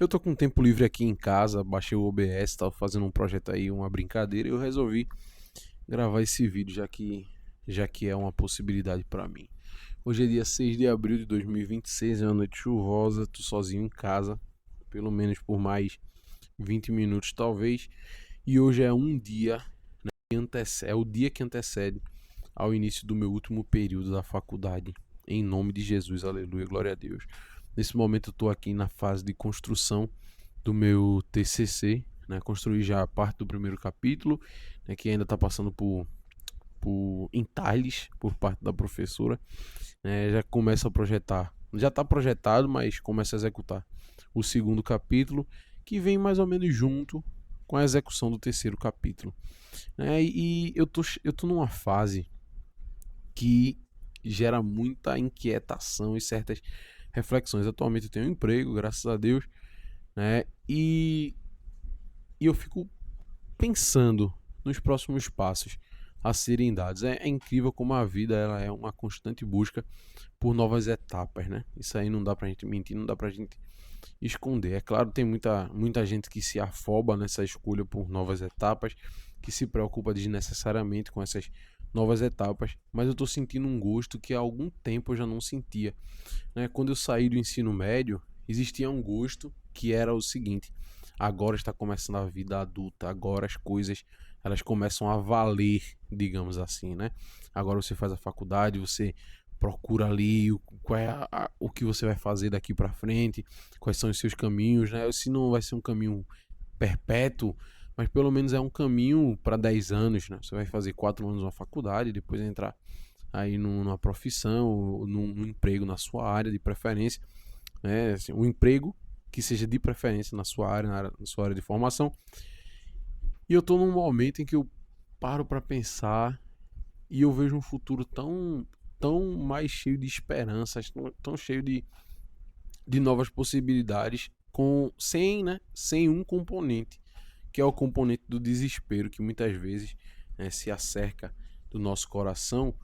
Eu tô com tempo livre aqui em casa, baixei o OBS, tava fazendo um projeto aí, uma brincadeira, e eu resolvi gravar esse vídeo já que é uma possibilidade pra mim. Hoje é dia 6 de abril de 2026, é uma noite chuvosa, tô sozinho em casa, pelo menos por mais 20 minutos talvez, e hoje é um dia é o dia que antecede ao início do meu último período da faculdade. Em nome de Jesus, aleluia, glória a Deus. Nesse momento eu estou aqui na fase de construção do meu TCC, né? Construí já parte do primeiro capítulo, né? Que ainda está passando por entalhes por parte da professora, né? Já começa a projetar, já está projetado, mas começa a executar o segundo capítulo, que vem mais ou menos junto com a execução do terceiro capítulo, né? E eu tô numa fase que gera muita inquietação e certas reflexões. Atualmente eu tenho um emprego, graças a Deus, né? E eu fico pensando nos próximos passos a serem dados. É incrível como a vida ela é uma constante busca por novas etapas, né? Isso aí não dá pra gente mentir, não dá pra gente esconder. É claro, tem muita gente que se afoba nessa escolha por novas etapas, que se preocupa desnecessariamente com essas novas etapas, mas eu estou sentindo um gosto que há algum tempo eu já não sentia, né? Quando eu saí do ensino médio, existia um gosto que era o seguinte: agora está começando a vida adulta, agora as coisas elas começam a valer, digamos assim, né? Agora você faz a faculdade, você procura ali qual é o que você vai fazer daqui para frente, quais são os seus caminhos, né? Se não vai ser um caminho perpétuo, mas pelo menos é um caminho para 10 anos, né? Você vai fazer 4 anos na faculdade, depois entrar aí numa profissão, num emprego na sua área de preferência, né? Assim, um emprego que seja de preferência na sua área de formação. E eu tô num momento em que eu paro para pensar e eu vejo um futuro tão mais cheio de esperanças, tão cheio de novas possibilidades sem um componente, que é o componente do desespero que muitas vezes, né, se acerca do nosso coração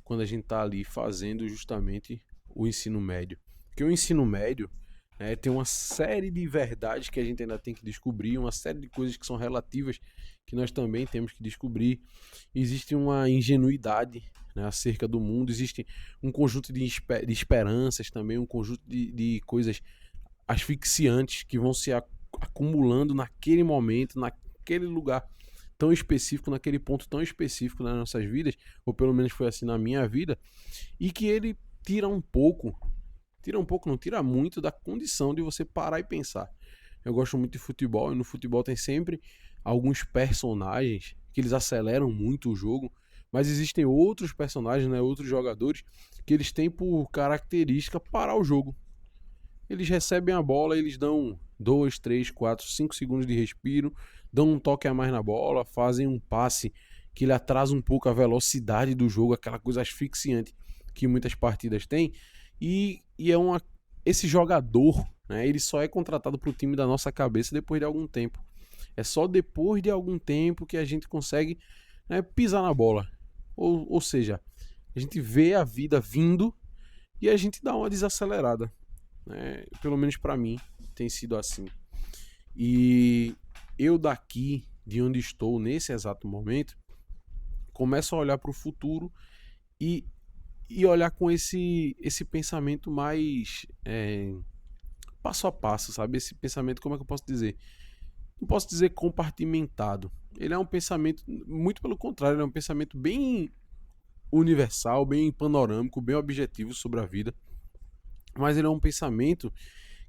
quando a gente está ali fazendo justamente o ensino médio. Porque o ensino médio, né, tem uma série de verdades que a gente ainda tem que descobrir, uma série de coisas que são relativas que nós também temos que descobrir. Existe uma ingenuidade, né, acerca do mundo, existe um conjunto de esperanças também, um conjunto de coisas asfixiantes que vão se acumulando naquele momento, naquele lugar tão específico, naquele ponto tão específico nas nossas vidas, ou pelo menos foi assim na minha vida, e que ele tira um pouco, não tira muito da condição de você parar e pensar. Eu gosto muito de futebol e no futebol tem sempre alguns personagens que eles aceleram muito o jogo, mas existem outros personagens, né, outros jogadores que eles têm por característica parar o jogo. Eles recebem a bola, eles dão 2, 3, 4, 5 segundos de respiro, dão um toque a mais na bola, fazem um passe que ele atrasa um pouco a velocidade do jogo, aquela coisa asfixiante que muitas partidas têm. E é uma. Esse jogador, né, ele só é contratado para o time da nossa cabeça depois de algum tempo. É só depois de algum tempo que a gente consegue, né, pisar na bola. Ou seja, a gente vê a vida vindo e a gente dá uma desacelerada, né? Pelo menos para mim tem sido assim. E eu daqui, de onde estou nesse exato momento, começo a olhar para o futuro e, e olhar com esse pensamento mais passo a passo, sabe? Esse pensamento, como é que eu posso dizer? Não posso dizer compartimentado. Ele é um pensamento, muito pelo contrário, ele é um pensamento bem universal, bem panorâmico, bem objetivo sobre a vida. Mas ele é um pensamento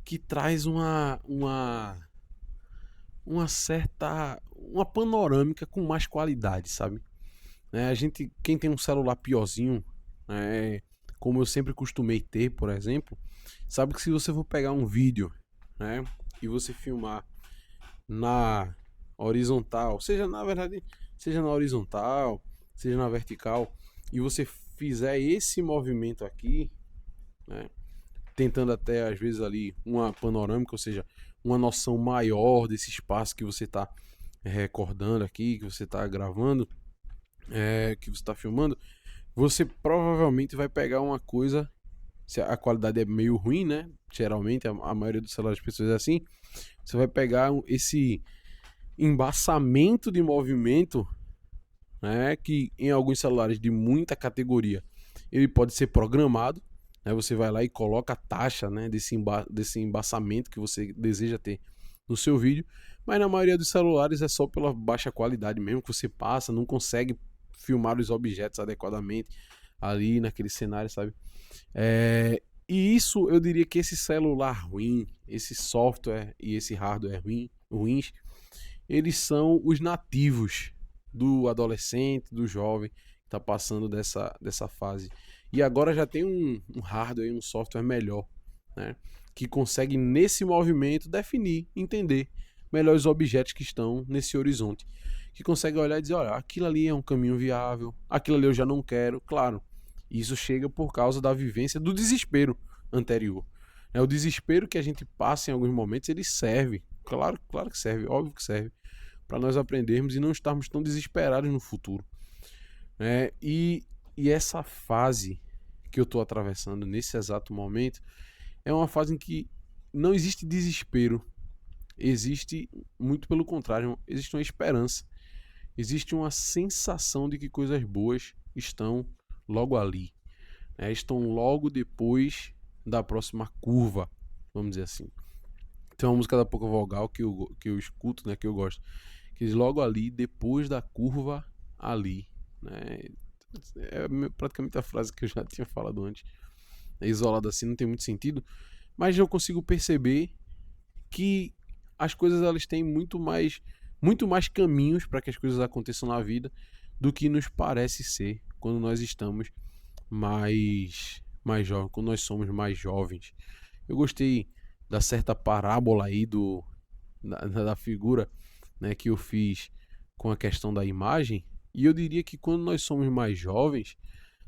que traz uma panorâmica com mais qualidade, sabe? A gente, quem tem um celular piorzinho, né, como eu sempre costumei ter, por exemplo, sabe que se você for pegar um vídeo, né, e você filmar na horizontal, seja na verdade, seja na horizontal, seja na vertical, e você fizer esse movimento aqui, né, tentando até às vezes ali uma panorâmica, ou seja, uma noção maior desse espaço que você está recordando aqui, que você está gravando, que você está filmando, você provavelmente vai pegar uma coisa se a qualidade é meio ruim, né? Geralmente, a maioria dos celulares das pessoas é assim. Você vai pegar esse embaçamento de movimento, né? Que em alguns celulares de muita categoria, ele pode ser programado, né? Você vai lá e coloca a taxa, né? Desse embaçamento que você deseja ter no seu vídeo. Mas na maioria dos celulares é só pela baixa qualidade mesmo que você passa, não consegue filmar os objetos adequadamente ali naquele cenário, sabe? E isso eu diria que esse celular ruim, esse software e esse hardware ruins, eles são os nativos do adolescente, do jovem que está passando dessa fase. E agora já tem um hardware, um software melhor, né? Que consegue nesse movimento definir, entender melhor os objetos que estão nesse horizonte. Que consegue olhar e dizer, olha, aquilo ali é um caminho viável, aquilo ali eu já não quero. Claro, isso chega por causa da vivência do desespero anterior. O desespero que a gente passa em alguns momentos, ele serve. Claro que serve, óbvio que serve, para nós aprendermos e não estarmos tão desesperados no futuro. E essa fase que eu estou atravessando nesse exato momento é uma fase em que não existe desespero, existe, muito pelo contrário, existe uma esperança, existe uma sensação de que coisas boas estão logo ali, né? Estão logo depois da próxima curva, vamos dizer assim. Tem uma música da Pouca Vogal que eu escuto, né, que eu gosto, que diz logo ali, depois da curva, ali, né? É praticamente a frase que eu já tinha falado antes. É isolada assim, não tem muito sentido, mas eu consigo perceber que as coisas elas têm muito mais caminhos para que as coisas aconteçam na vida do que nos parece ser quando nós estamos mais jovens, quando nós somos mais jovens. Eu gostei da certa parábola aí da figura, né, que eu fiz com a questão da imagem, e eu diria que quando nós somos mais jovens,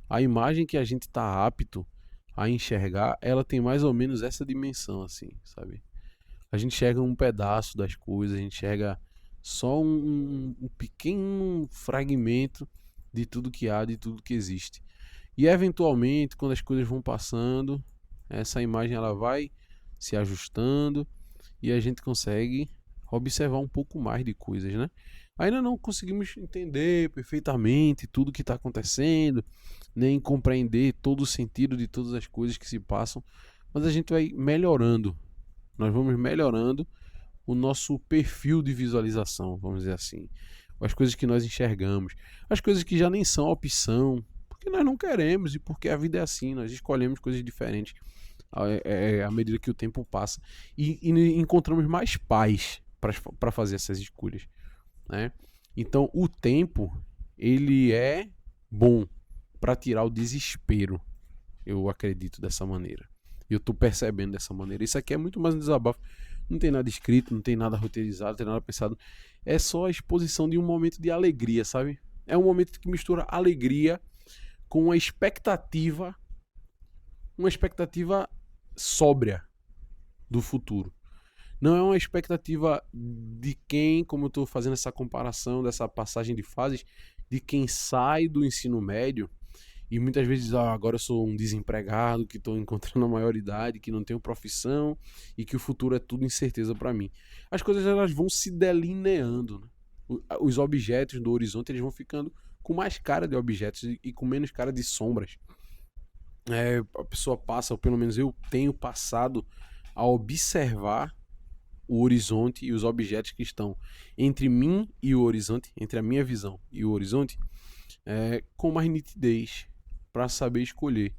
a imagem que a gente está apto a enxergar, ela tem mais ou menos essa dimensão, assim, sabe? A gente enxerga um pedaço das coisas, a gente enxerga só um pequeno fragmento de tudo que há, de tudo que existe. E eventualmente, quando as coisas vão passando, essa imagem ela vai se ajustando e a gente consegue observar um pouco mais de coisas, né? Ainda não conseguimos entender perfeitamente tudo que está acontecendo, nem compreender todo o sentido de todas as coisas que se passam, mas a gente vai melhorando. Nós vamos melhorando o nosso perfil de visualização, vamos dizer assim. As coisas que nós enxergamos, as coisas que já nem são opção, porque nós não queremos e porque a vida é assim, nós escolhemos coisas diferentes à medida que o tempo passa e encontramos mais paz para fazer essas escolhas, né? Então o tempo ele é bom para tirar o desespero, eu acredito dessa maneira. Eu estou percebendo dessa maneira. Isso aqui é muito mais um desabafo. Não tem nada escrito, não tem nada roteirizado, não tem nada pensado. É só a exposição de um momento de alegria, sabe? É um momento que mistura alegria com uma expectativa sóbria do futuro. Não é uma expectativa de quem, como eu estou fazendo essa comparação dessa passagem de fases, de quem sai do ensino médio e muitas vezes diz, agora eu sou um desempregado, que estou encontrando a maioridade, que não tenho profissão e que o futuro é tudo incerteza para mim. As coisas elas vão se delineando, né? Os objetos do horizonte eles vão ficando com mais cara de objetos e com menos cara de sombras. A pessoa passa, ou pelo menos eu tenho passado a observar o horizonte e os objetos que estão entre mim e o horizonte, entre a minha visão e o horizonte, com mais nitidez, para saber escolher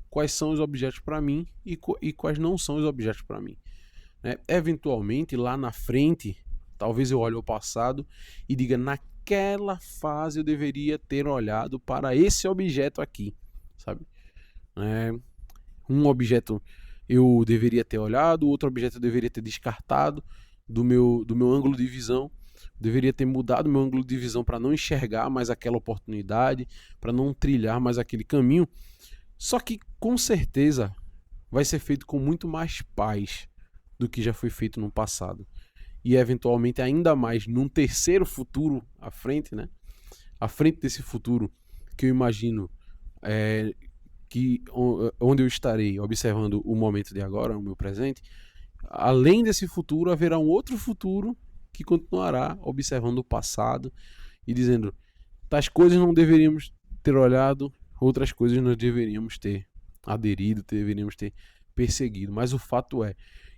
quais são os objetos para mim e quais não são os objetos para mim. Eventualmente, lá na frente, talvez eu olhe ao passado e diga, naquela fase eu deveria ter olhado para esse objeto aqui, sabe? Um objeto eu deveria ter olhado, outro objeto eu deveria ter descartado do meu ângulo de visão. Deveria ter mudado meu ângulo de visão para não enxergar mais aquela oportunidade, para não trilhar mais aquele caminho. Só que com certeza vai ser feito com muito mais paz do que já foi feito no passado. E eventualmente ainda mais num terceiro futuro à frente, né? À frente desse futuro que eu imagino onde eu estarei observando o momento de agora, o meu presente, além desse futuro, haverá um outro futuro que continuará observando o passado e dizendo: tais coisas não deveríamos ter olhado, outras coisas nós deveríamos ter aderido, deveríamos ter perseguido. Mas o fato é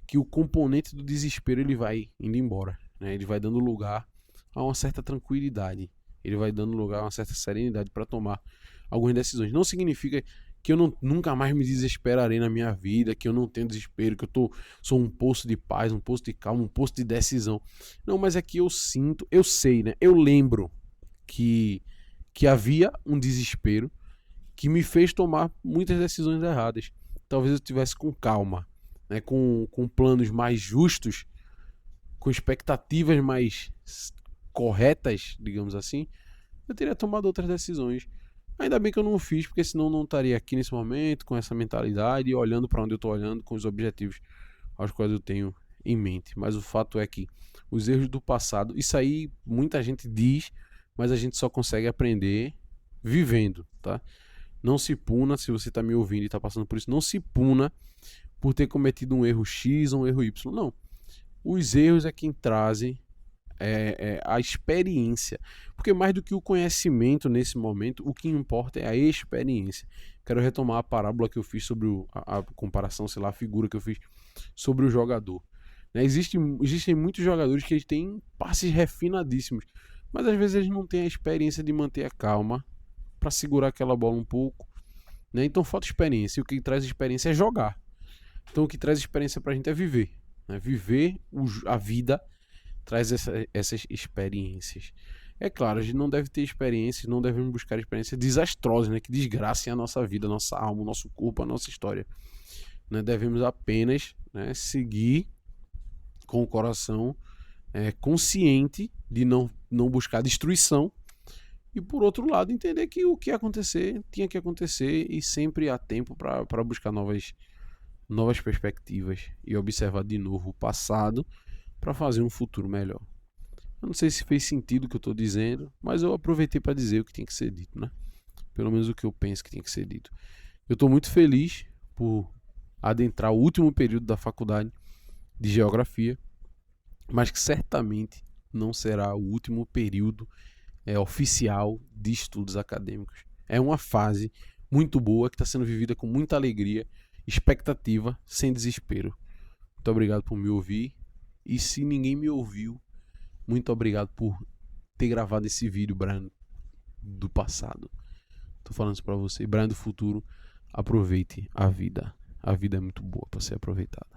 que o componente do desespero ele vai indo embora, né? Ele vai dando lugar a uma certa tranquilidade, ele vai dando lugar a uma certa serenidade para tomar algumas decisões. Não significa que eu nunca mais me desesperarei na minha vida, que eu não tenho desespero, que sou um poço de paz, um poço de calma, um poço de decisão. Não, mas é que eu sinto, eu sei, né? Eu lembro que havia um desespero que me fez tomar muitas decisões erradas. Talvez eu tivesse com calma, né? Com planos mais justos, com expectativas mais corretas, digamos assim, eu teria tomado outras decisões. Ainda bem que eu não fiz, porque senão eu não estaria aqui nesse momento, com essa mentalidade, olhando para onde eu estou olhando, com os objetivos aos quais eu tenho em mente. Mas o fato é que os erros do passado, isso aí muita gente diz, mas a gente só consegue aprender vivendo, tá? Não se puna, se você está me ouvindo e está passando por isso, não se puna por ter cometido um erro X ou um erro Y. Não. Os erros é quem trazem a experiência. Porque mais do que o conhecimento nesse momento, o que importa é a experiência. Quero retomar a parábola que eu fiz sobre a comparação, sei lá, a figura que eu fiz sobre o jogador. Né? Existem muitos jogadores que têm passes refinadíssimos, mas às vezes eles não têm a experiência de manter a calma para segurar aquela bola um pouco. Né? Então falta experiência. E o que traz experiência é jogar. Então o que traz experiência para a gente é viver. Né? Viver a vida traz essas experiências. É claro, a gente não deve ter experiências, não devemos buscar experiências desastrosas, né, que desgracem a nossa vida, a nossa alma, o nosso corpo, a nossa história. Né, devemos apenas, né, seguir com o coração consciente de não buscar destruição e, por outro lado, entender que o que acontecer tinha que acontecer e sempre há tempo para buscar novas perspectivas e observar de novo o passado para fazer um futuro melhor. Eu não sei se fez sentido o que eu estou dizendo, mas eu aproveitei para dizer o que tem que ser dito, né? Pelo menos o que eu penso que tem que ser dito. Eu estou muito feliz por adentrar o último período da faculdade de Geografia, mas que certamente não será o último período oficial de estudos acadêmicos. É uma fase muito boa que está sendo vivida com muita alegria, expectativa, sem desespero. Muito obrigado por me ouvir. E se ninguém me ouviu, muito obrigado por ter gravado esse vídeo, Brian do passado. Tô falando isso pra você. Brian do futuro, aproveite a vida. A vida é muito boa para ser aproveitada.